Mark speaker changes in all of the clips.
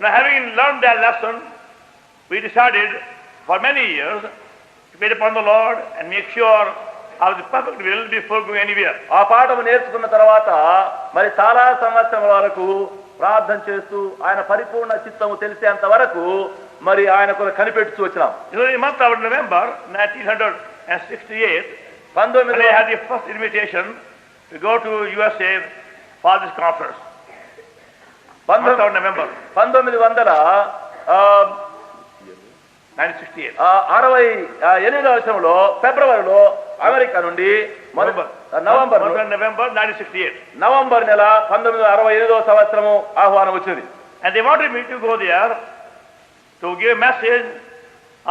Speaker 1: Now, having learned that lesson, we decided for many years to wait upon the Lord and make sure of the perfect will before going anywhere.
Speaker 2: ఆ పాఠం నేర్చుకున్న తర్వాత మరి చాలా సంవత్సరాల వరకు ప్రార్థన చేస్తూ ఆయన పరిపూర్ణ చిత్తము తెలిసేంత వరకు మరి ఆయనకు కనిపెట్టుతూ వచ్చినాం.
Speaker 1: In the month of November 1968, when I had the first invitation to go to USA for this conference. Month of November 1968.
Speaker 2: 68వ సంవత్సరంలో ఫిబ్రవరిలో అమెరికా నుండి నవంబర్
Speaker 1: 1968.
Speaker 2: నవంబర్ నెల 1968వ సంవత్సరము ఆహ్వానం వచ్చింది.
Speaker 1: And they wanted me to go there to give a message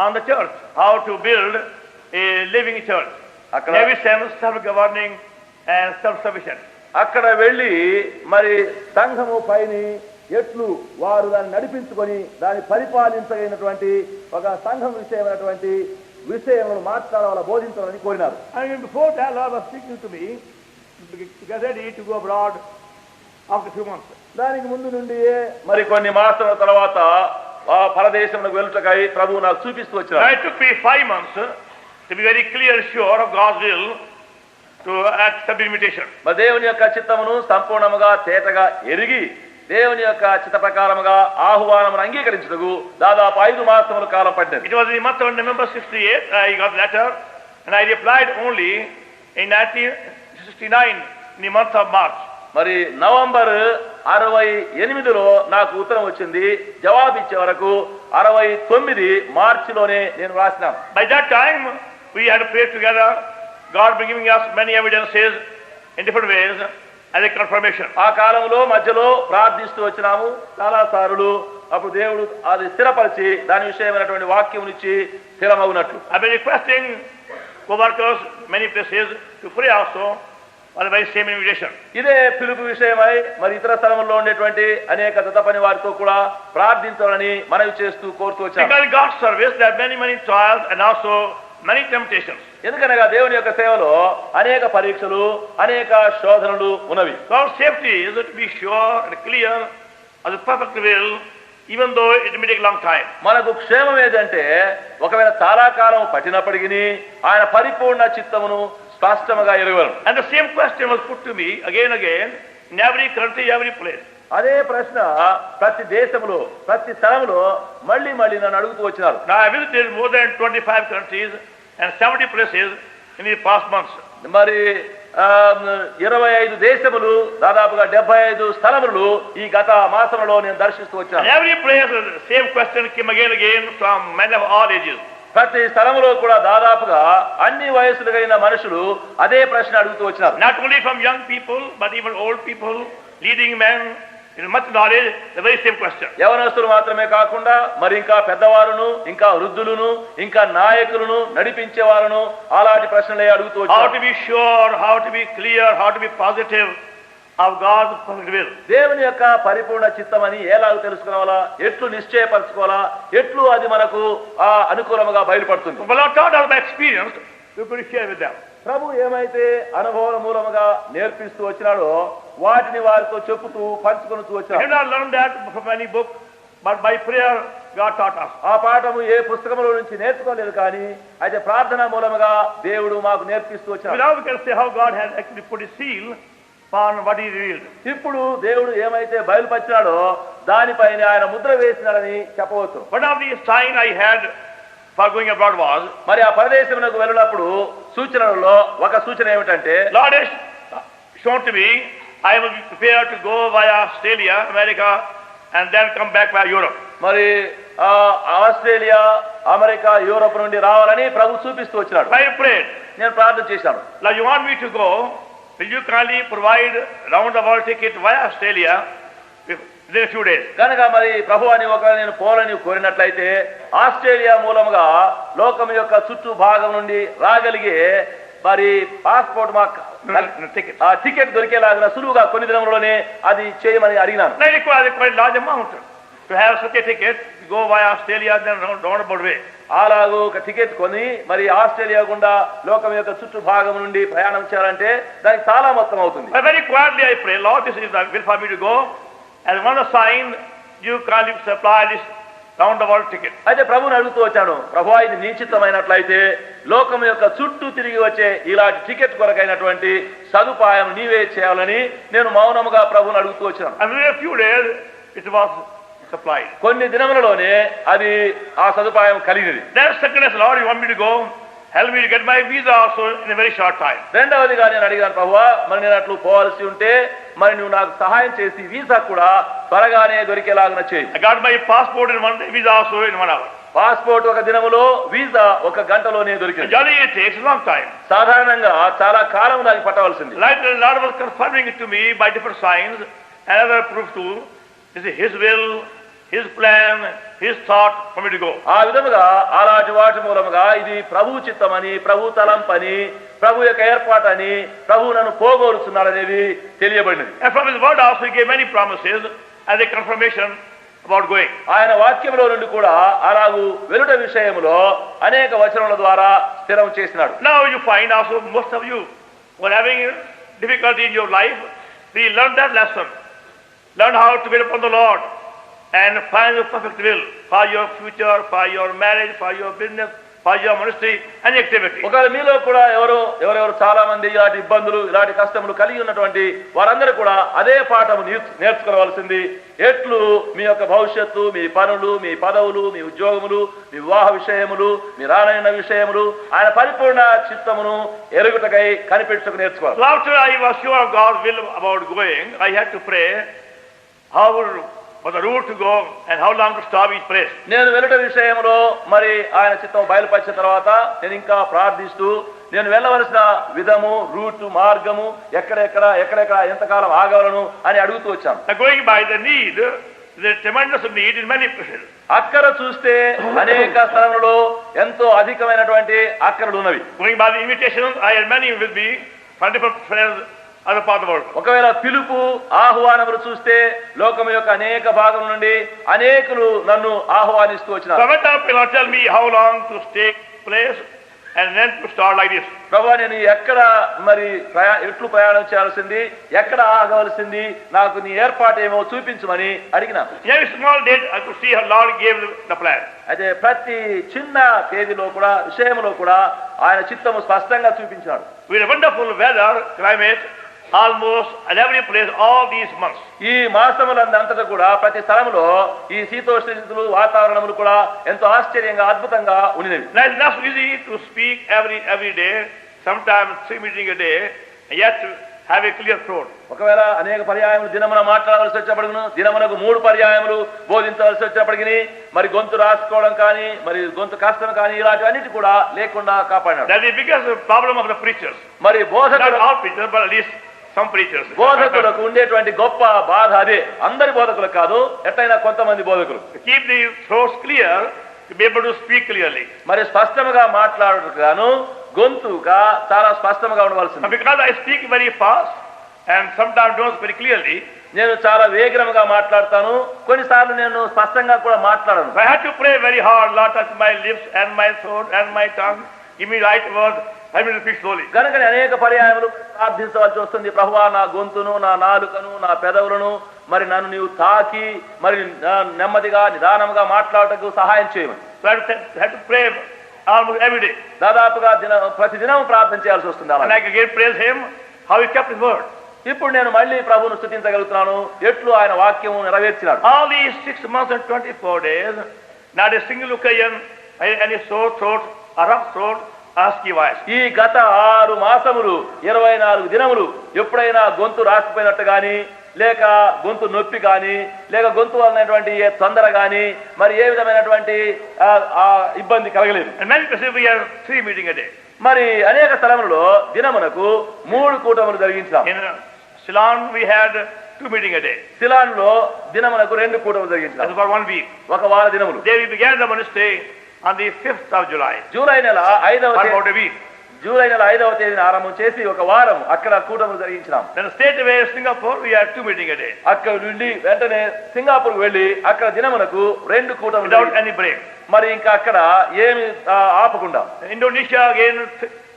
Speaker 1: on the church, how to build a living church, self-governing and self-sufficient.
Speaker 2: అక్కడ వెళ్ళి మరి సంఘము పైని ఎట్లు వారు దాన్ని నడిపించుకొని దాన్ని పరిపాలించగలిగినటువంటి ఒక సంఘం విషయమైనటువంటి విషయములను మాట్లాడాల బోధించాలని కోరినారు.
Speaker 1: And before that, Lord was speaking to me to get ready to go abroad after 2 months.
Speaker 2: దానికి ముందు నుండి మరి కొన్ని మాసాల తర్వాత పరదేశంలోకి వెళ్ళుటకై ప్రభువు నాకు చూపిస్తూ వచ్చారు.
Speaker 1: It took me 5 months to be very clear and sure of God's will to accept invitation.
Speaker 2: మరి దేవుని యొక్క చిత్తమును సంపూర్ణముగా తేటగా ఎరిగి దేవుని యొక్క చిత్త ప్రకారముగా ఆహ్వానమును అంగీకరించుటకు దాదాపు 5 మాసముల కాలం పట్టింది.
Speaker 1: It was in the month of November 68 I got a letter and I replied only in 1969 in the month of March.
Speaker 2: మరి నవంబర్ 68లో నాకు ఉత్తరం వచ్చింది. జవాబు ఇచ్చే వరకు 69 మార్చిలోనే నేను రాసినాను.
Speaker 1: By that time we had prayed together. God was giving us many evidences in different ways as a confirmation.
Speaker 2: ఆ కాలంలో మధ్యలో ప్రార్థిస్తూ వచ్చినాము చాలా సార్లు. అప్పుడు దేవుడు అది స్థిరపరిచి దాని విషయమైనటువంటి వాక్యమునిచ్చి స్థిరమవునట్లు.
Speaker 1: I've been requesting co-workers many places to pray also on the very same invitation.
Speaker 2: ఇదే పిలుపు విషయమై మరి ఇతర స్థలముల్లో ఉండేటువంటి అనేక జత పని వారితో కూడా ప్రార్థించాలని మనవి చేస్తూ కోరుతూ వచ్చాము.
Speaker 1: Because in God's service there are many trials and also many temptations.
Speaker 2: ఎందుకనగా దేవుని యొక్క సేవలో అనేక పరీక్షలు అనేక శోధనలు ఉన్నవి.
Speaker 1: God's safety is to be sure and clear of the perfect will, even though it may take long time.
Speaker 2: మనకు క్షేమం ఏదంటే ఒకవేళ చాలా కాలం పట్టినప్పటికీ ఆయన పరిపూర్ణ చిత్తమును స్పష్టంగా ఎరుగవలను.
Speaker 1: And the same question was put to me again in every country, every place.
Speaker 2: అదే ప్రశ్న ప్రతి దేశంలో ప్రతి స్థలంలో మళ్ళీ నన్ను అడుగుతూ వచ్చినారు.
Speaker 1: Now I visited more than 25 countries and 70 places in the past months.
Speaker 2: మరి 25 దేశములు దాదాపుగా 75 స్థలములు ఈ గత మాసంలో నేను దర్శిస్తూ వచ్చాను.
Speaker 1: And every place the same question came again from men of all ages.
Speaker 2: ప్రతి స్థలములో కూడా దాదాపుగా అన్ని వయసులు కలిగిన మనుషులు అదే ప్రశ్న అడుగుతూ వచ్చినారు.
Speaker 1: Not only from young people but even old people, leading men in much knowledge, the very same question.
Speaker 2: యవనస్తులు మాత్రమే కాకుండా మరి ఇంకా పెద్దవారును ఇంకా వృద్ధులను ఇంకా నాయకులను నడిపించే వారును అలాంటి ప్రశ్నలే అడుగుతూ వచ్చారు.
Speaker 1: How to be sure, how to be clear, how to be positive of God's perfect will.
Speaker 2: దేవుని యొక్క పరిపూర్ణ చిత్తమని ఎలాగో తెలుసుకోవాలా, ఎట్లు నిశ్చయపరచుకోవాలా, ఎట్లు అది మనకు అనుకూలంగా బయలుపడుతుంది.
Speaker 1: Well, I taught out by experience we could share with them.
Speaker 2: ప్రభు ఏమైతే అనుభవం మూలముగా నేర్పిస్తూ వచ్చినాడో వాటిని వారితో చెప్పుతూ పంచుకొనుతూ వచ్చాడు.
Speaker 1: We did not learn that from any book, but by prayer God taught us.
Speaker 2: ఆ పాఠము ఏ పుస్తకములో నుంచి నేర్చుకోలేదు కానీ అయితే ప్రార్థన మూలముగా దేవుడు మాకు నేర్పిస్తూ వచ్చాడు.
Speaker 1: Now we can say how God has actually put his seal upon what he revealed.
Speaker 2: ఇప్పుడు దేవుడు ఏమైతే బయలుపరిచాడో దానిపైన ఆయన ముద్ర వేసినాడని చెప్పవచ్చు.
Speaker 1: One of the sign I had for going abroad was,
Speaker 2: మరి ఆ పరదేశమునకు వెళ్ళినప్పుడు సూచనలలో ఒక సూచన ఏమిటంటే,
Speaker 1: Lord has shown to me I will be prepared to go via Australia, America and then come back via Europe.
Speaker 2: మరి ఆస్ట్రేలియా అమెరికా యూరోప్ నుండి రావాలని ప్రభు చూపిస్తూ వచ్చినాడు.
Speaker 1: I prayed.
Speaker 2: నేను ప్రార్థన చేశాను.
Speaker 1: Now you want me to go, will you kindly provide round the world ticket via Australia within a few days?
Speaker 2: కనుక మరి ప్రభు అని ఒకవేళ నేను పోలని కోరినట్లయితే ఆస్ట్రేలియా మూలముగా లోకం యొక్క చుట్టూ భాగం నుండి రాగలిగే మరి పాస్పోర్ట్ టికెట్ దొరికేలాగా సులువుగా కొన్ని దినములలోనే అది చేయమని అడిగినాను.
Speaker 1: I require quite large amount to have such a ticket to go via Australia then roundabout way.
Speaker 2: అలాగూ ఒక టికెట్ కొని మరి ఆస్ట్రేలియా గుండా లోకం యొక్క చుట్టూ భాగం నుండి ప్రయాణం చేయాలంటే దానికి చాలా మొత్తం అవుతుంది.
Speaker 1: Very quietly I pray, Lord, this is the will for me to go, and one sign you kindly supply this round the world ticket.
Speaker 2: అయితే ప్రభువుని అడుగుతూ వచ్చాను, ప్రభువా ఇది నీ చిత్తమైనట్లయితే లోకం యొక్క చుట్టూ తిరిగి వచ్చే ఇలాంటి టికెట్ కొరకైనటువంటి సదుపాయం నీవే చేయాలని నేను మౌనముగా ప్రభువుని అడుగుతూ వచ్చాను.
Speaker 1: And within a few days it was supplied.
Speaker 2: కొన్ని దినములలోనే అది ఆ సదుపాయం కలిగినది.
Speaker 1: Then second is, Lord, you want me to go? Help me to get my visa also in a very short time.
Speaker 2: రెండవదిగా నేను అడిగాను, ప్రభువా మరి నేను అట్లు పోవాల్సి ఉంటే మరి నువ్వు నాకు సహాయం చేసి వీసా కూడా త్వరగానే దొరికేలాగా చేయి.
Speaker 1: I got my passport in 1 day, visa also in 1 hour.
Speaker 2: Passport ఒక దినములో, వీసా ఒక గంటలోనే దొరికింది.
Speaker 1: Generally it takes a long time.
Speaker 2: సాధారణంగా చాలా కాలం దానికి పట్టవలసింది.
Speaker 1: Like the Lord was confirming it to me by different signs and other proofs too. This is His will, His plan, His thought for me to go.
Speaker 2: ఆ విధముగా అలాంటి వాటి మూలముగా ఇది ప్రభు చిత్తమని, ప్రభు తలంపని, ప్రభు యొక్క ఏర్పాటని, ప్రభు నన్ను పోగొడుతున్నాడనేది తెలియబడినది.
Speaker 1: And from His word also He gave many promises as a confirmation about going.
Speaker 2: ఆయన వాక్యంలో నుండి కూడా అలాగూ వెలుట విషయములో అనేక వచనముల ద్వారా స్థిరం చేసినాడు.
Speaker 1: Now you find also most of you were having difficulty in your life. We learned that lesson. Learn how to wait upon the Lord and find the perfect will for your future, for your marriage, for your business, for your ministry and activity.
Speaker 2: ఒకవేళ మీలో కూడా ఎవరెవరు చాలా మంది ఇలాంటి ఇబ్బందులు, ఇలాంటి కష్టములు కలిగి ఉన్నటువంటి వారందరూ కూడా అదే పాఠము నేర్చుకోవాల్సింది. ఎట్లు మీ యొక్క భవిష్యత్తు, మీ పనులు, మీ పదవులు, మీ ఉద్యోగములు, మీ వివాహ విషయములు, మీ రానైన విషయములు ఆయన పరిపూర్ణ చిత్తమును ఎరుగుటకై కనిపెట్టుటకు నేర్చుకోవాలి.
Speaker 1: So after I was sure of God's will about going, I had to pray how for the route to go and how long to stop each place.
Speaker 2: నేను వెలుట విషయంలో మరి ఆయన చిత్తం బయలుపరిచిన తర్వాత నేను ఇంకా ప్రార్థిస్తూ నేను వెళ్ళవలసిన విధము, రూట్, మార్గము, ఎక్కడెక్కడ ఎంతకాలం ఆగవలను అని అడుగుతూ వచ్చాను.
Speaker 1: Going by the need, there is tremendous need in many places.
Speaker 2: అక్కర చూస్తే అనేక స్థలములలో ఎంతో అధికమైనటువంటి అక్కరలు ఉన్నవి.
Speaker 1: Going by the invitations, I had many with me from different friends other part of the world.
Speaker 2: ఒకవేళ పిలుపు, ఆహ్వానములు చూస్తే లోకం యొక్క అనేక భాగం నుండి అనేకులు నన్ను ఆహ్వానిస్తూ వచ్చినారు.
Speaker 1: Sometimes people tell me how long to stay place and then to start like this.
Speaker 2: ప్రభువా నేను ఎక్కడ మరి ఎట్లు ప్రయాణం చేయాల్సింది, ఎక్కడ ఆగవలసింది, నాకు నీ ఏర్పాటు ఏమో చూపించమని అడిగినా.
Speaker 1: Every small date I could see how Lord gave the plan.
Speaker 2: అయితే ప్రతి చిన్న తేదీలో కూడా, విషయంలో కూడా ఆయన చిత్తము స్పష్టంగా చూపించాడు.
Speaker 1: With a wonderful weather, climate, almost at every place all these months.
Speaker 2: ఈ మాసములందంతటా కూడా ప్రతి స్థలములో ఈ శీతోష్ణ వాతావరణములు కూడా ఎంతో ఆశ్చర్యంగా, అద్భుతంగా ఉన్నవి.
Speaker 1: It's not easy to speak every day, sometimes 3 meetings a day, and yet to have a clear throat.
Speaker 2: ఒకవేళ అనేక పర్యాయములు దినమున మాట్లాడవలసి వచ్చినప్పటికి, దినమునకు 3 పర్యాయములు బోధించవలసి వచ్చినప్పటికీ మరి గొంతు రాసుకోవడం కానీ, మరి గొంతు కష్టం కానీ ఇలాంటివన్నిటి కూడా లేకుండా కాపాడాడు.
Speaker 1: That is the biggest problem of the preachers.
Speaker 2: మరి బోధకులు,
Speaker 1: not all preachers, but at least some preachers.
Speaker 2: బోధకులకు ఉండేటువంటి గొప్ప బాధ అదే. అందరి బోధకులకు కాదు, ఎట్లయినా కొంతమంది బోధకులు.
Speaker 1: To keep the throats clear, to be able to speak clearly.
Speaker 2: మరి స్పష్టంగా మాట్లాడటకు గాను గొంతుగా చాలా స్పష్టంగా ఉండవలసింది.
Speaker 1: Because I speak very fast and sometimes don't very clearly,
Speaker 2: నేను చాలా వేగంగా మాట్లాడతాను, కొన్నిసార్లు నేను స్పష్టంగా కూడా మాట్లాడను.
Speaker 1: I had to pray very hard. Lord, touch my lips and my throat and my tongue. Give me right words. I will speak slowly.
Speaker 2: కనుకనే అనేక పర్యాయములు ప్రార్థించవలసి వస్తుంది. ప్రభువా నా గొంతును, నా నాలుకను, నా పెదవులను మరి నన్ను నీవు తాకి మరి నెమ్మదిగా, నిదానంగా మాట్లాడటకు సహాయం చేయమని.
Speaker 1: So I had to pray almost every day.
Speaker 2: దాదాపుగా ప్రతిదినం ప్రార్థన చేయాల్సి వస్తుంది.
Speaker 1: And I again praise Him how He kept His word.
Speaker 2: ఇప్పుడు నేను మళ్ళీ ప్రభువును స్తుతించగలుగుతున్నాను, ఎట్లు ఆయన వాక్యము నెరవేర్చినాడు.
Speaker 1: All these 6 months and 24 days, not a single occasion, any sore throat, a rough throat, husky voice.
Speaker 2: ఈ గత 6 మాసములు 24 దినములు ఎప్పుడైనా గొంతు రాసిపోయినట్టు గాని, లేక గొంతు నొప్పి గాని, లేక గొంతు వలనటువంటి ఏ తొందర గాని, మరి ఏ విధమైనటువంటి ఇబ్బంది కలగలేదు.
Speaker 1: And many places we have 3 meetings a day.
Speaker 2: మరి అనేక స్థలములలో దినమునకు 3 కూటములు జరిగించాం.
Speaker 1: In Ceylon we had 2 meetings a day.
Speaker 2: సిలాన్ లో దినమునకు 2 కూటములు జరిగించాం.
Speaker 1: That's for 1 week.
Speaker 2: ఒక వార దినములు.
Speaker 1: There we began the ministry on the 5th of July.
Speaker 2: July నెల 5వ
Speaker 1: For about a week.
Speaker 2: July నెల 5వ తేదీన ఆరంభం చేసి ఒక వారం అక్కడ కూటములు జరిగించాం.
Speaker 1: Then straight away Singapore we had 2 meetings a day.
Speaker 2: అక్కడ నుండి వెంటనే సింగపూర్ వెళ్లి అక్కడ దినమునకు 2 కూటములు
Speaker 1: Without any break.
Speaker 2: మరి ఇంకా అక్కడ ఏమి ఆపకుండా.
Speaker 1: Indonesia again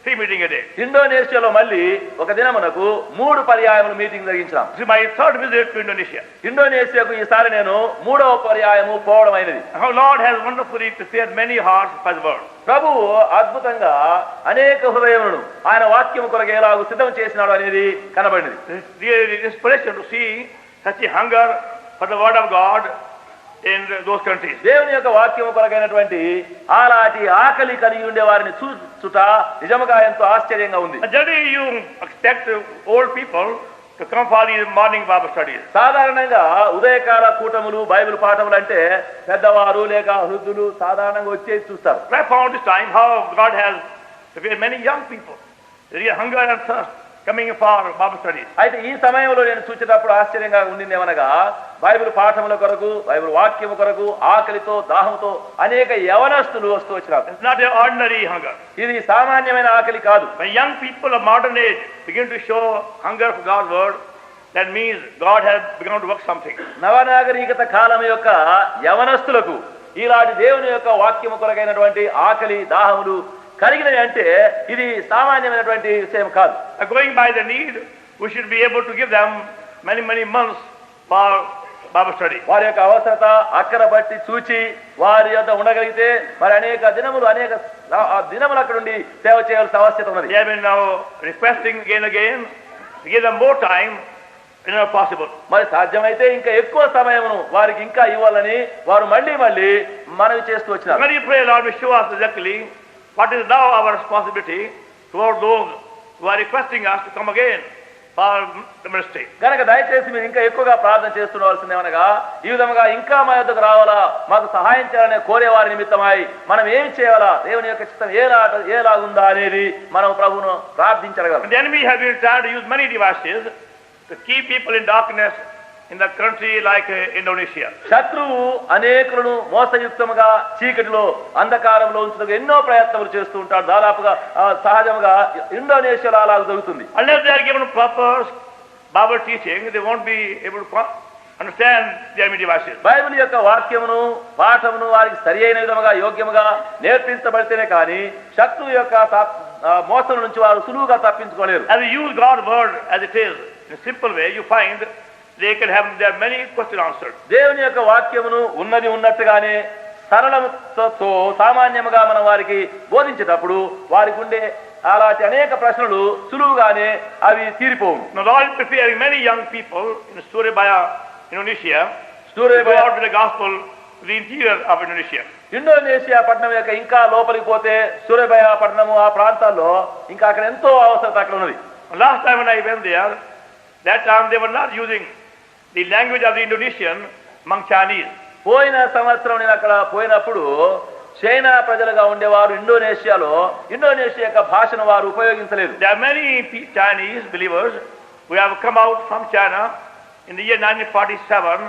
Speaker 1: 3 meetings a day.
Speaker 2: ఇండోనేషియాలో మళ్ళీ ఒక దినమునకు 3 పర్యాయములు మీటింగ్ జరిగించాం.
Speaker 1: This is my third visit to Indonesia.
Speaker 2: ఇండోనేషియాకు ఈసారి నేను 3వ పర్యాయము పోవడం అయినది.
Speaker 1: How Lord has wonderfully prepared many hearts by the word.
Speaker 2: ప్రభువు అద్భుతంగా అనేక హృదయములను ఆయన వాక్యము కొరకు ఎలాగూ సిద్ధం చేసినాడు అనేది కనబడింది.
Speaker 1: The inspiration to see such a hunger for the word of God in those countries.
Speaker 2: దేవుని యొక్క వాక్యము కొరకైనటువంటి అలాంటి ఆకలి కలిగి ఉండే వారిని చూచుట నిజముగా ఎంతో ఆశ్చర్యంగా ఉంది.
Speaker 1: Generally you expect old people to come for these morning Bible studies.
Speaker 2: సాధారణంగా ఉదయకాల కూటములు బైబిల్ పాఠములు అంటే పెద్దవారు లేక వృద్ధులు సాధారణంగా వచ్చేసి చూస్తారు.
Speaker 1: I found this time how God has prepared many young people. There is hunger and thirst coming for Bible studies.
Speaker 2: అయితే ఈ సమయంలో నేను చూచేటప్పుడు ఆశ్చర్యంగా ఉండింది ఏమనగా బైబిల్ పాఠముల కొరకు బైబిల్ వాక్యము కొరకు ఆకలితో దాహంతో అనేక యవనస్తులు వస్తూ వచ్చినారు.
Speaker 1: It's not an ordinary hunger.
Speaker 2: ఇది సామాన్యమైన ఆకలి కాదు.
Speaker 1: When young people of modern age begin to show hunger for God's word, that means God has begun to work something.
Speaker 2: నవనాగరికత కాలం యొక్క యవనస్తులకు ఇలాంటి దేవుని యొక్క వాక్యము కొరకైనటువంటి ఆకలి దాహములు కలిగినవి అంటే ఇది సామాన్యమైనటువంటి విషయం కాదు.
Speaker 1: Going by the need, we should be able to give them many months for Bible study.
Speaker 2: వారి యొక్క అవసరత అక్కర బట్టి చూచి వారి యొద్ద ఉండగలిగితే మరి అనేక దినములు అక్కడ ఉండి సేవ చేయాల్సిన అవసరం ఉన్నది.
Speaker 1: They have been now requesting again to give them more time whenever possible.
Speaker 2: మరి సాధ్యమైతే ఇంకా ఎక్కువ సమయమును వారికి ఇంకా ఇవ్వాలని వారు మళ్ళీ మనవి చేస్తూ వచ్చినారు.
Speaker 1: When you pray, Lord, will show us exactly what is now our responsibility toward those who are requesting us to come again for the ministry.
Speaker 2: కనుక దయచేసి మీరు ఇంకా ఎక్కువగా ప్రార్థన చేస్తుండవలసిందేమనగా ఈ విధంగా ఇంకా మా యొద్దకు రావాలా మాకు సహాయం చేయాలనే కోరేవారి నిమిత్తమై మనం ఏమి చేయాలా దేవుని యొక్క చిత్తం ఏలాగుందా అనేది మనం ప్రభువును ప్రార్థించగలం.
Speaker 1: The enemy has been trying to use many devices to keep people in darkness in the country like Indonesia.
Speaker 2: శత్రువు అనేకులను మోసయుక్తముగా చీకటిలో అంధకారంలో ఉంచుటకు ఎన్నో ప్రయత్నాలు చేస్తూ ఉంటాడు. దాదాపుగా సహజంగా ఇండోనేషియాలో అలా జరుగుతుంది.
Speaker 1: Unless they are given proper Bible teaching, they won't be able to understand the enemy devices.
Speaker 2: Bible యొక్క వాక్యమును పాఠమును వారికి సరి అయిన విధముగా యోగ్యముగా నేర్పించబడితేనే కానీ శత్రువు యొక్క మోసం నుంచి వారు సులువుగా తప్పించుకోలేరు.
Speaker 1: As you use God's word as it is in a simple way, you find they can have their many questions answered.
Speaker 2: దేవుని యొక్క వాక్యమును ఉన్నది ఉన్నట్టుగానే సరళతో సామాన్యముగా మనం వారికి బోధించేటప్పుడు వారికి ఉండే అలాంటి అనేక ప్రశ్నలు సులువుగానే అవి తీరిపోవు.
Speaker 1: Now Lord is preparing many young people in Surabaya, Indonesia, to go out with the gospel to the interior of Indonesia.
Speaker 2: Indonesia పట్టణం యొక్క ఇంకా లోపలికి పోతే సూర్యబయ పట్టణము ఆ ప్రాంతాల్లో ఇంకా అక్కడ ఎంతో అవసరత అక్కడ ఉన్నది.
Speaker 1: Last time when I went there, that time they were not using the language of the Indonesian among Chinese.
Speaker 2: పోయిన సంవత్సరం నేను అక్కడ పోయినప్పుడు చైనా ప్రజలుగా ఉండేవారు ఇండోనేషియాలో ఇండోనేషియా యొక్క భాషను వారు ఉపయోగించలేదు.
Speaker 1: There are many Chinese believers who have come out from China in the year 1947.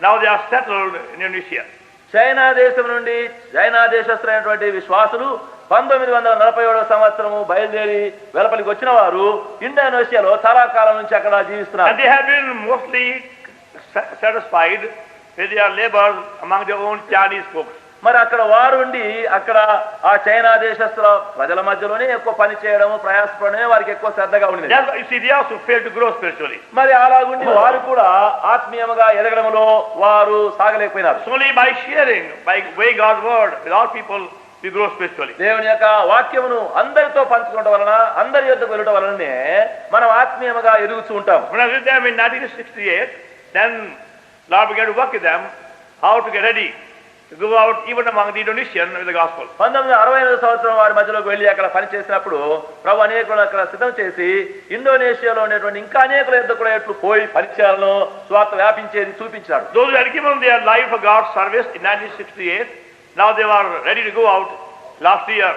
Speaker 1: Now they are settled in Indonesia.
Speaker 2: China దేశం నుండి చైనా దేశస్తులైనటువంటి విశ్వాసులు 1947 సంవత్సరము బయలుదేరి వెలుపలికి వచ్చిన వారు ఇండోనేషియాలో చాలా కాలం నుంచి అక్కడ జీవిస్తున్నారు.
Speaker 1: And they have been mostly satisfied with their labor among their own Chinese folks.
Speaker 2: మరి అక్కడ వారుండి అక్కడ ఆ చైనా దేశస్తుల ప్రజల మధ్యలోనే ఎక్కువ పని చేయడము ప్రయాసపడమే వారికి ఎక్కువ శ్రద్ధగా ఉండేది.
Speaker 1: You see, they also failed to grow spiritually.
Speaker 2: మరి అలాగుండి వారు కూడా ఆత్మీయంగా ఎదగడంలో వారు సాగలేకపోయినారు.
Speaker 1: Only by sharing, by way God's word with all people, we grow spiritually.
Speaker 2: దేవుని యొక్క వాక్యమును అందరితో పంచుకోవడం వలన అందరి యొద్దకు వెళ్ళడం వలనే మనం ఆత్మీయంగా ఎదుగుతూ ఉంటాం.
Speaker 1: When I was with them in 1968, then Lord began to work with them how to get ready to go out even among the Indonesian with the gospel.
Speaker 2: 1968 సంవత్సరం వారి మధ్యలోకి వెళ్ళి అక్కడ పని చేసినప్పుడు ప్రభు అనేకులను అక్కడ సిద్ధం చేసి ఇండోనేషియాలో ఉండేటువంటి ఇంకా అనేకుల యొద్దకు కూడా ఎట్లు పోయి పరిచయాలను స్వార్థ వ్యాపించేది చూపించాడు.
Speaker 1: Those who had given their life for God's service in 1968, now they were ready to go out last year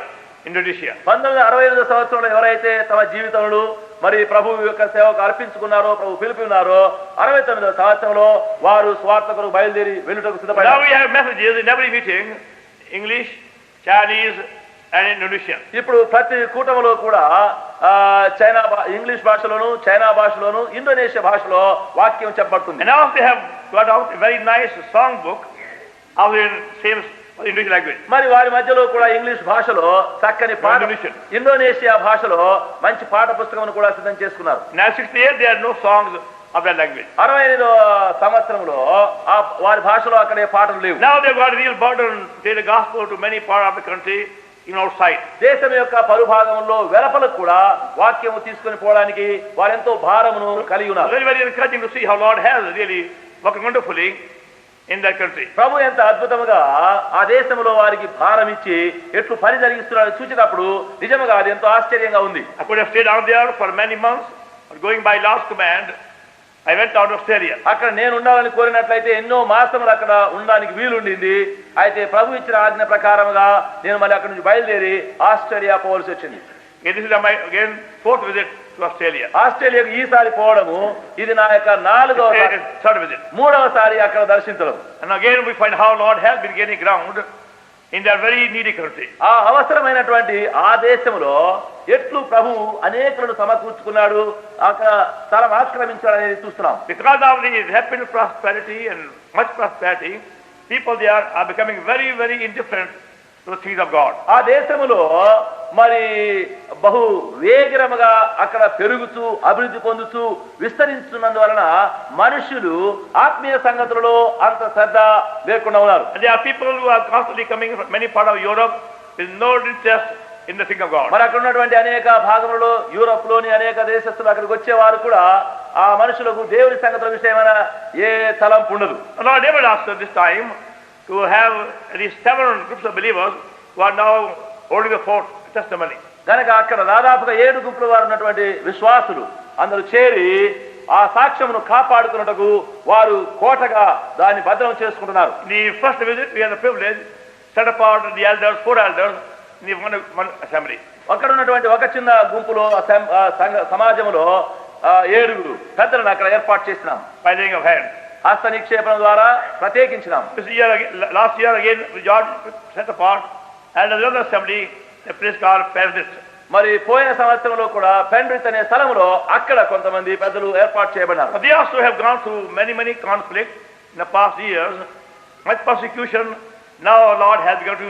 Speaker 1: Indonesia.
Speaker 2: 1968 సంవత్సరంలో ఎవరైతే తమ జీవితంలో మరి ప్రభు యొక్క సేవకు అర్పించుకున్నారో ప్రభు పిలిపి ఉన్నారో 69వ సంవత్సరంలో వారు స్వార్థ కొరకు బయలుదేరి వెళ్ళుటకు సిద్ధపడ్డారు.
Speaker 1: Now we have messages in every meeting, English, Chinese and Indonesian.
Speaker 2: ఇప్పుడు ప్రతి కూటమిలో కూడా ఇంగ్లీష్ భాషలోను చైనా భాషలోను ఇండోనేషియా భాషలో వాక్యం చెప్పబడుతుంది.
Speaker 1: And now they have got out a very nice song book of the same English language.
Speaker 2: మరి వారి మధ్యలో కూడా ఇంగ్లీష్ భాషలో చక్కని పాట, ఇండోనేషియా భాషలో మంచి పాట పుస్తకం కూడా సిద్ధం చేసుకున్నారు.
Speaker 1: In 1968 there are no songs of that language.
Speaker 2: 65వ సంవత్సరంలో వారి భాషలో అక్కడే పాటలు లేవు.
Speaker 1: Now they got a real burden to take the gospel to many parts of the country, even outside.
Speaker 2: దేశం యొక్క పలుభాగంలో వెలుపలకు కూడా వాక్యము తీసుకొని పోవడానికి వారెంతో భారమును కలిగి ఉన్నారు.
Speaker 1: Very, very encouraging to see how Lord has really working wonderfully in that country.
Speaker 2: ప్రభు ఎంత అద్భుతముగా ఆ దేశంలో వారికి భారం ఇచ్చి ఎట్లు పని జరిగిస్తున్నాడని చూచినప్పుడు నిజంగా అది ఎంతో ఆశ్చర్యంగా ఉంది.
Speaker 1: I could have stayed out there for many months, but going by last command, I went out to Australia.
Speaker 2: అక్కడ నేను ఉండాలని కోరినట్లయితే ఎన్నో మాసములు అక్కడ ఉండడానికి వీలుండింది. అయితే ప్రభు ఇచ్చిన ఆజ్ఞ ప్రకారముగా నేను మళ్ళీ అక్కడ నుంచి బయలుదేరి ఆస్ట్రేలియా పోవాల్సి వచ్చింది.
Speaker 1: This is my again fourth visit to Australia.
Speaker 2: ఆస్ట్రేలియాకు ఈసారి పోవడము ఇది నా యొక్క
Speaker 1: third visit.
Speaker 2: మూడవసారి అక్కడ దర్శించడం.
Speaker 1: And again we find how Lord has been gaining ground in that very needy country.
Speaker 2: ఆ అవసరమైనటువంటి ఆ దేశంలో ఎట్లు ప్రభు అనేకులను సమకూర్చుకున్నాడు, అక్కడ స్థలం ఆక్రమించాడు అనేది చూస్తున్నాం.
Speaker 1: Because of the rapid prosperity and much prosperity, people there are becoming very, very indifferent to the things of God.
Speaker 2: ఆ దేశంలో మరి బహు వేగరముగా అక్కడ పెరుగుతూ అభివృద్ధి పొందుతూ విస్తరిస్తున్నందువలన మనుషులు ఆత్మీయ సంగతులలో అంత శ్రద్ధ లేకుండా ఉన్నారు.
Speaker 1: And there are people who are constantly coming from many parts of Europe with no interest in the thing of God.
Speaker 2: మరి అక్కడ ఉన్నటువంటి అనేక భాగములలో యూరోప్ లోని అనేక దేశస్తులు అక్కడికి వచ్చేవారు కూడా ఆ మనుషులకు దేవుని సంగతుల విషయమైన ఏ తలంపు ఉండదు.
Speaker 1: Lord David asked us this time to have these 7 groups of believers who are now holding the fourth testimony.
Speaker 2: కనుక అక్కడ దాదాపుగా 7 గుంపుల వారు ఉన్నటువంటి విశ్వాసులు అందరూ చేరి ఆ సాక్ష్యమును కాపాడుకున్నటకు వారు కోటగా దాన్ని భద్రం చేసుకుంటున్నారు.
Speaker 1: The first visit we had the privilege set apart the elders, 4 elders in the one assembly.
Speaker 2: అక్కడ ఉన్నటువంటి ఒక చిన్న గుంపులో సమాజంలో 7 పెద్దలను అక్కడ ఏర్పాటు చేసినాం.
Speaker 1: By laying of hands.
Speaker 2: హస్త నిక్షేపణ ద్వారా ప్రత్యేకించినాం.
Speaker 1: Last year again John set apart and another assembly, a place called Penrith.
Speaker 2: మరి పోయిన సంవత్సరంలో కూడా పెన్రిత్ అనే స్థలంలో అక్కడ కొంతమంది పెద్దలు ఏర్పాటు చేయబడినారు.
Speaker 1: They also have gone through many conflicts in the past years, much persecution. Now Lord has begun to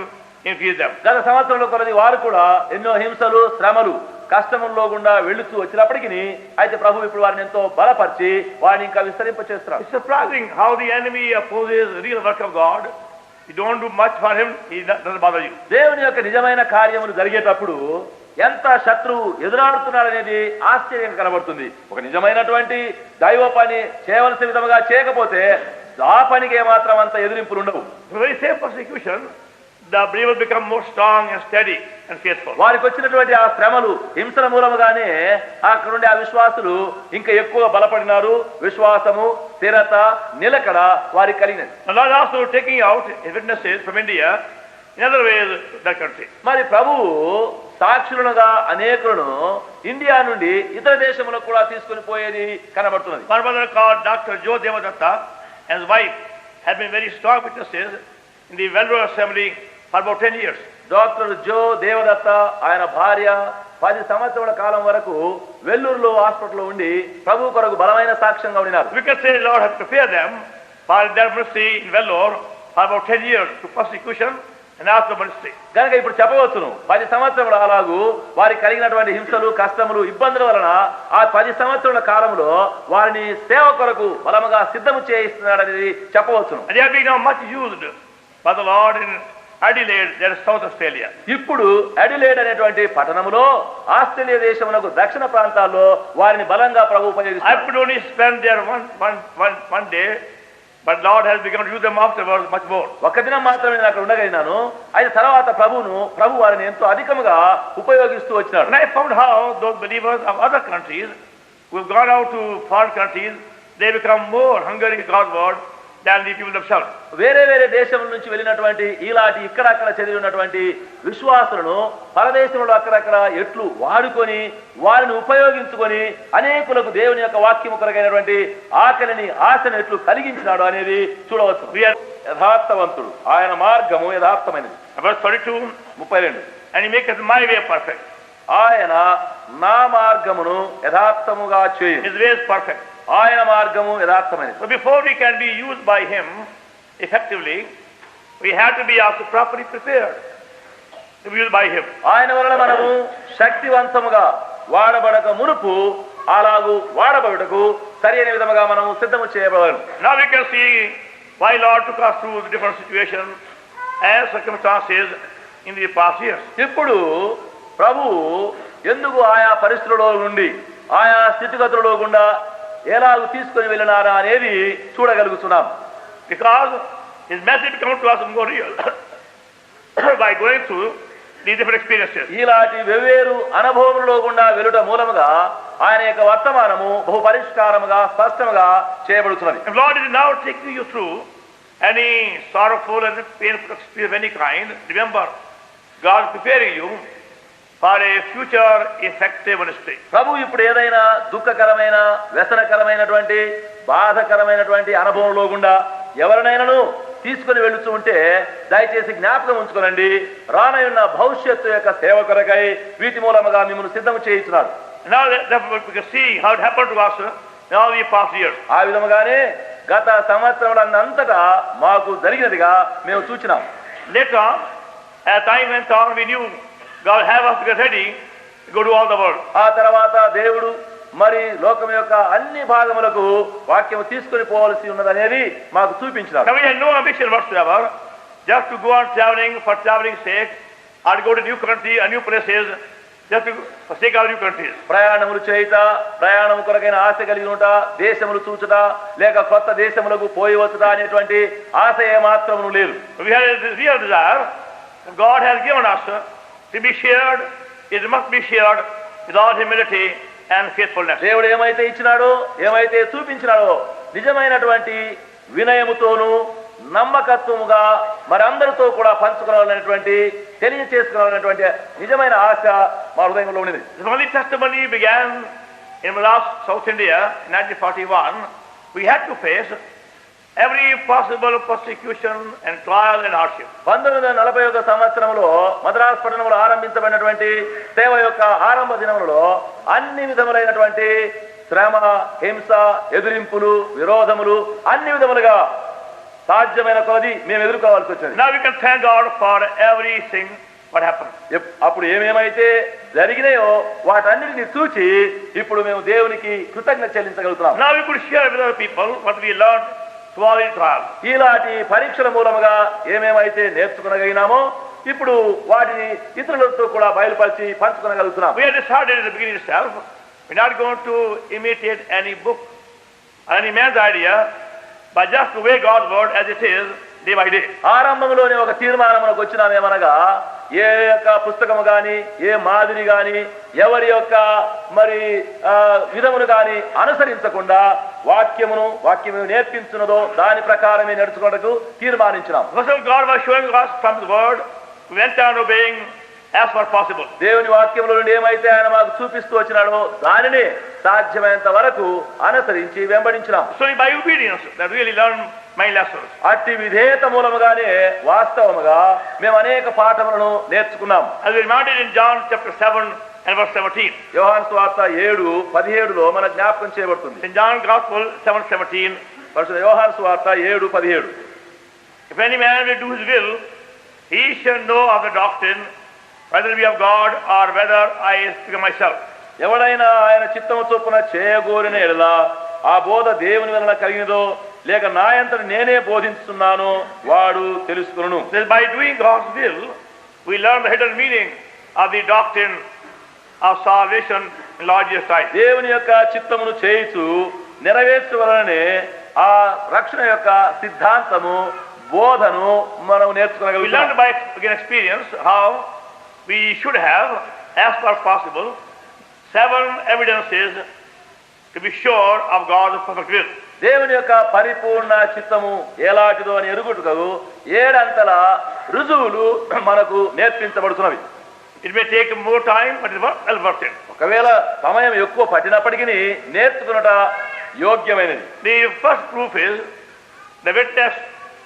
Speaker 1: increase them.
Speaker 2: గత సంవత్సరంలో కొలది వారు కూడా ఎన్నో హింసలు శ్రమలు కష్టముల్లో గుండా వెళుతూ వచ్చినప్పటికీ అయితే ప్రభు ఇప్పుడు వారిని ఎంతో బలపరిచి వారిని ఇంకా విస్తరింప చేస్తున్నారు.
Speaker 1: It's surprising how the enemy opposes the real work of God. You don't do much for him, he doesn't bother you.
Speaker 2: దేవుని యొక్క నిజమైన కార్యములు జరిగేటప్పుడు ఎంత శత్రువు ఎదురాడుతున్నాడనేది ఆశ్చర్యం కనబడుతుంది. ఒక నిజమైనటువంటి దైవ పని చేయవలసిన విధముగా చేయకపోతే ఆ పనికి ఏమాత్రం అంత ఎదిరింపులు ఉండవు.
Speaker 1: The very same persecution, the believers become more strong and steady and faithful.
Speaker 2: వారికి వచ్చినటువంటి ఆ శ్రమలు హింసల మూలముగానే అక్కడ ఉండే ఆ విశ్వాసులు ఇంకా ఎక్కువ బలపడినారు. విశ్వాసము స్థిరత నిలకడ వారికి కలిగినది.
Speaker 1: And Lord also taking out witnesses from India in other ways that country.
Speaker 2: మరి ప్రభు సాక్షులుగా అనేకులను ఇండియా నుండి ఇతర దేశములకు కూడా తీసుకుని పోయేది కనబడుతున్నది.
Speaker 1: One brother called Dr. Joe Devadatta and his wife had been very strong witnesses in the Vellore Assembly for about 10 years.
Speaker 2: Doctor జో దేవదత్త ఆయన భార్య 10 సంవత్సరాల కాలం వరకు వెల్లూరులో హాస్పిటల్లో ఉండి ప్రభు కొరకు బలమైన సాక్ష్యంగా ఉన్నారు.
Speaker 1: We can say Lord has prepared them for their ministry in Vellore for about 10 years to persecution and also ministry.
Speaker 2: కనుక ఇప్పుడు చెప్పవచ్చును 10 సంవత్సరాల అలాగూ వారికి కలిగినటువంటి హింసలు కష్టములు ఇబ్బందుల వలన ఆ 10 సంవత్సరాల కాలంలో వారిని సేవ కొరకు బలముగా సిద్ధము చేయిస్తున్నాడు అనేది చెప్పవచ్చును.
Speaker 1: And they are being now much used by the Lord in Adelaide, there is South Australia.
Speaker 2: ఇప్పుడు అడిలేడ్ అనేటువంటి పట్టణములో ఆస్ట్రేలియా దేశమునకు దక్షిణ ప్రాంతాల్లో వారిని బలంగా ప్రభు ఉపయోగిస్తారు.
Speaker 1: I could only spend there one day, but Lord has begun to use them afterwards much more.
Speaker 2: ఒక దినం మాత్రమే నేను అక్కడ ఉండగలిగినాను. అయితే తర్వాత ప్రభు వారిని ఎంతో అధికముగా ఉపయోగిస్తూ వచ్చినాడు.
Speaker 1: And I found how those believers of other countries who have gone out to foreign countries, they become more hungry for God's word than the people themselves.
Speaker 2: వేరే వేరే దేశం నుంచి వెళ్ళినటువంటి ఇలాంటి ఇక్కడక్కడ చదివి ఉన్నటువంటి విశ్వాసులను పరదేశంలో అక్కడక్కడ ఎట్లు వాడుకొని వారిని ఉపయోగించుకొని అనేకులకు దేవుని యొక్క వాక్యము కొరకైనటువంటి ఆకలిని ఆశను ఎట్లు కలిగించినాడు అనేది చూడవచ్చు. యథార్థవంతుడు, ఆయన మార్గము యథార్థమైనది.
Speaker 1: Verse 32, and he maketh my way perfect.
Speaker 2: ఆయన నా మార్గమును యథార్థముగా చేయు.
Speaker 1: His way is perfect.
Speaker 2: ఆయన మార్గము యథార్థమైనది.
Speaker 1: So before we can be used by him effectively, we have to be also properly prepared to be used by Him.
Speaker 2: ఆయన వలన మనము శక్తివంతముగా వాడబడక మునుపు అలాగూ వాడబడుటకు సరైన విధముగా మనము సిద్ధము చేయబడాలి.
Speaker 1: Now we can see why Lord took us through the different situations and circumstances in the past years.
Speaker 2: ఇప్పుడు ప్రభు ఎందుకు ఆయా పరిస్థితులలో నుండి ఆయా స్థితిగతులలో గుండా ఎలాగూ తీసుకొని వెళ్ళినారా అనేది చూడగలుగుతున్నాం.
Speaker 1: Because His message comes to us more real by going through these different experiences.
Speaker 2: ఇలాంటి వెవ్వేరు అనుభవములలో గుండా వెలుట మూలముగా ఆయన యొక్క వర్తమానము బహు పరిష్కారముగా స్పష్టముగా చేయబడుతున్నది.
Speaker 1: If Lord is now taking you through any sorrowful and painful experience of any kind, remember, God is preparing you for a future effective ministry.
Speaker 2: ప్రభు ఇప్పుడు ఏదైనా దుఃఖకరమైన వ్యసనకరమైనటువంటి బాధకరమైనటువంటి అనుభవంలో గుండా ఎవరినైనాను తీసుకుని వెళుతూ ఉంటే దయచేసి జ్ఞాపకం ఉంచుకోనండి, రానయున్న భవిష్యత్తు యొక్క సేవ కొరకై వీటి మూలముగా మిమ్మల్ని సిద్ధం చేయించున్నాడు.
Speaker 1: Now that we can see how it happened to us in all the past years.
Speaker 2: ఆ విధముగానే గత సంవత్సరములంతటా మాకు జరిగినదిగా మేము చూచినాం.
Speaker 1: Later on, as time went on, we knew God have us to get ready to go to all the world.
Speaker 2: ఆ తర్వాత దేవుడు మరి లోకం యొక్క అన్ని భాగములకు వాక్యం తీసుకుని పోవలసి ఉన్నదనేది మాకు చూపించినారు.
Speaker 1: Now we had no ambition whatsoever just to go on traveling for traveling's sake or to go to new country or new places just to forsake our new countries.
Speaker 2: ప్రయాణములు చేయుట, ప్రయాణం కొరకైన ఆశ కలిగి ఉంట, దేశములు చూచుట లేక కొత్త దేశములకు పోయి వచ్చుట అనేటువంటి ఆశ ఏమాత్రము లేదు.
Speaker 1: We had a real desire that God has given us to be shared. It must be shared with all humility and faithfulness.
Speaker 2: దేవుడు ఏమైతే ఇచ్చినాడో, ఏమైతే చూపించినాడో నిజమైనటువంటి వినయముతోను నమ్మకత్వముగా మరి అందరితో కూడా పంచుకోవాలనేటువంటి తెలియచేసుకోవాలనేటువంటి నిజమైన ఆశ మా హృదయంలో ఉన్నది.
Speaker 1: The only testimony began in Madras, South India in 1941. We had to face every possible persecution and trial and hardship.
Speaker 2: 1941 సంవత్సరంలో మద్రాస్ పట్టణంలో ఆరంభించబడినటువంటి సేవ యొక్క ఆరంభ దినములలో అన్ని విధములైనటువంటి శ్రమ, హింస, ఎదురింపులు, విరోధములు అన్ని విధములుగా సాధ్యమైన కొలది మేము ఎదుర్కోవాల్సి వచ్చింది.
Speaker 1: Now we can thank God for everything what happened.
Speaker 2: అప్పుడు ఏమేమైతే జరిగినాయో వాటన్నిటిని చూచి ఇప్పుడు మేము దేవునికి కృతజ్ఞత చెల్లించగలుగుతున్నాం.
Speaker 1: Now we could share with other people what we learned through all these trials.
Speaker 2: ఇలాంటి పరీక్షల మూలముగా ఏమేమైతే నేర్చుకునగలిగినామో ఇప్పుడు వాటిని ఇతరులతో కూడా బయలుపరిచి పంచుకోగలుగుతున్నాం.
Speaker 1: We had decided at the beginning itself, we're not going to imitate any book or any man's idea, but just to obey God's word as it is day by day.
Speaker 2: ఆరంభంలోనే ఒక తీర్మానమునకు వచ్చినామేమనగా ఏ యొక్క పుస్తకము గాని, ఏ మాదిరి గాని, ఎవరి యొక్క మరి విధమును గాని అనుసరించకుండా వాక్యము నేర్పించున్నదో దాని ప్రకారమే నడుచుకోవడానికి తీర్మానించినాం.
Speaker 1: First of all, God was showing us from His word, we went on obeying as far as possible.
Speaker 2: దేవుని వాక్యములో నుండి ఏమైతే ఆయన మాకు చూపిస్తూ వచ్చినాడో దానిని సాధ్యమైనంత వరకు అనుసరించి వెంబడించినాం.
Speaker 1: So by obedience that really learned my lessons.
Speaker 2: అట్టి విధేయత మూలముగానే వాస్తవముగా మేము అనేక పాఠములను నేర్చుకున్నాం.
Speaker 1: As we reminded in John chapter 7 and verse 17.
Speaker 2: యోహాను సువార్త 7:17లో మన జ్ఞాపకం చేయబడుతుంది.
Speaker 1: In John Gospel 7:17,
Speaker 2: పరిశుద్ధ యోహాను సువార్త 7:17.
Speaker 1: if any man will do his will, he shall know of the doctrine, whether we of God or whether I speak of myself.
Speaker 2: ఎవడైనా ఆయన చిత్తము చొప్పున చేయగోరిన ఎడల ఆ బోధ దేవుని వలన కలిగినదో లేక నాయంతటి నేనే బోధిస్తున్నానో వాడు తెలుసుకొనును.
Speaker 1: By doing God's will, we learn the hidden meaning of the doctrine of salvation in Lord Jesus Christ.
Speaker 2: దేవుని యొక్క చిత్తమును చేయుచు నెరవేర్చు వలననే ఆ రక్షణ యొక్క సిద్ధాంతము బోధను మనం
Speaker 1: We
Speaker 2: నేర్చుకోగలుగుతాం.
Speaker 1: learned by experience how we should have, as far as possible, 7 evidences to be sure of God's perfect will.
Speaker 2: దేవుని యొక్క పరిపూర్ణ చిత్తము ఎలాంటిదో అని ఎరుగుటకు 7 అంతల రుజువులు మనకు నేర్పించబడుతున్నవి.
Speaker 1: It may take more time, but it's well worth it.
Speaker 2: ఒకవేళ సమయం ఎక్కువ పట్టినప్పటికీ నేర్చుకున్నట యోగ్యమైనది.
Speaker 1: The first proof is the witness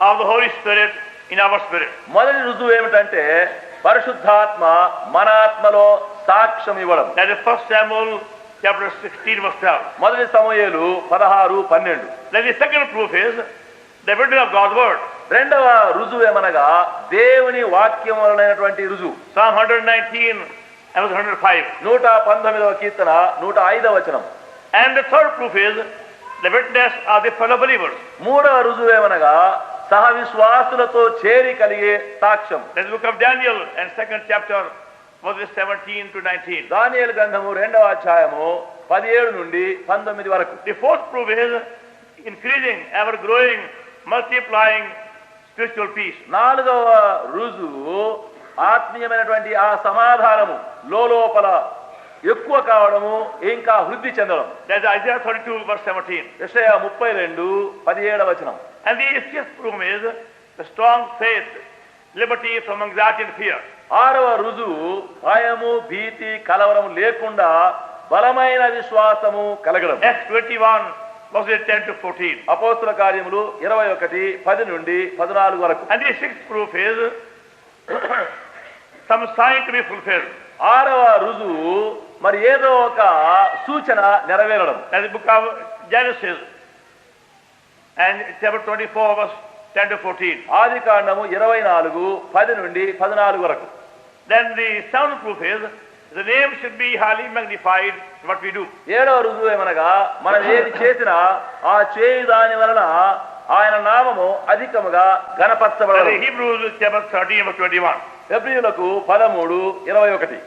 Speaker 1: of the Holy Spirit in our spirit.
Speaker 2: మొదటి రుజువు ఏమిటంటే పరిశుద్ధాత్మ మన ఆత్మలో సాక్ష్యం ఇవ్వడం.
Speaker 1: That is 1 Samuel chapter 16 verse 12.
Speaker 2: మొదటి సమూయేలు 16:12.
Speaker 1: Then the second proof is the witness of God's word.
Speaker 2: రెండవ రుజువు ఏమనగా దేవుని వాక్యం వలనైనటువంటి రుజువు.
Speaker 1: Psalm 119 and verse 105.
Speaker 2: 119వ కీర్తన 105వ వచనం.
Speaker 1: And the third proof is the witness of the fellow believers.
Speaker 2: మూడవ రుజువు ఏమనగా సహ విశ్వాసులతో చేరి కలిగే సాక్ష్యం.
Speaker 1: That's the book of Daniel and 2nd chapter verses 17 to 19.
Speaker 2: దానియేలు గ్రంథము 2వ అధ్యాయము 17 నుండి 19 వరకు.
Speaker 1: The fourth proof is increasing, ever growing, multiplying spiritual peace.
Speaker 2: నాలుగవ రుజువు ఆత్మీయమైనటువంటి ఆ సమాధానము లోపల ఎక్కువ కావడము ఇంకా వృద్ధి చెందడం.
Speaker 1: That's Isaiah 32 verse 17.
Speaker 2: యెషయా 32:17 వచనం.
Speaker 1: And the fifth proof is the strong faith, liberty from anxiety and fear.
Speaker 2: ఆరవ రుజువు భయము భీతి కలవరం లేకుండా బలమైన విశ్వాసము కలగడం.
Speaker 1: Acts 21 verses 10 to 14.
Speaker 2: అపోస్తల కార్యములు 21:10 నుండి 14 వరకు.
Speaker 1: And the sixth proof is some sign to be fulfilled.
Speaker 2: ఆరవ రుజువు మరి ఏదో ఒక సూచన నెరవేరడం.
Speaker 1: That's the book of Genesis and chapter 24 verse 10 to 14.
Speaker 2: ఆది కాండము 24:10 నుండి 14 వరకు.
Speaker 1: Then the seventh proof is the name should be highly magnified in what we do.
Speaker 2: ఏడవ రుజువు ఏమనగా మనం ఏది చేసినా ఆ చేయు దాని వలన ఆయన నామము అధికముగా
Speaker 1: That's
Speaker 2: ఘనపరచబడదు.
Speaker 1: Hebrews chapter 13 verse 21.
Speaker 2: హెబ్రీయులకు 13:21.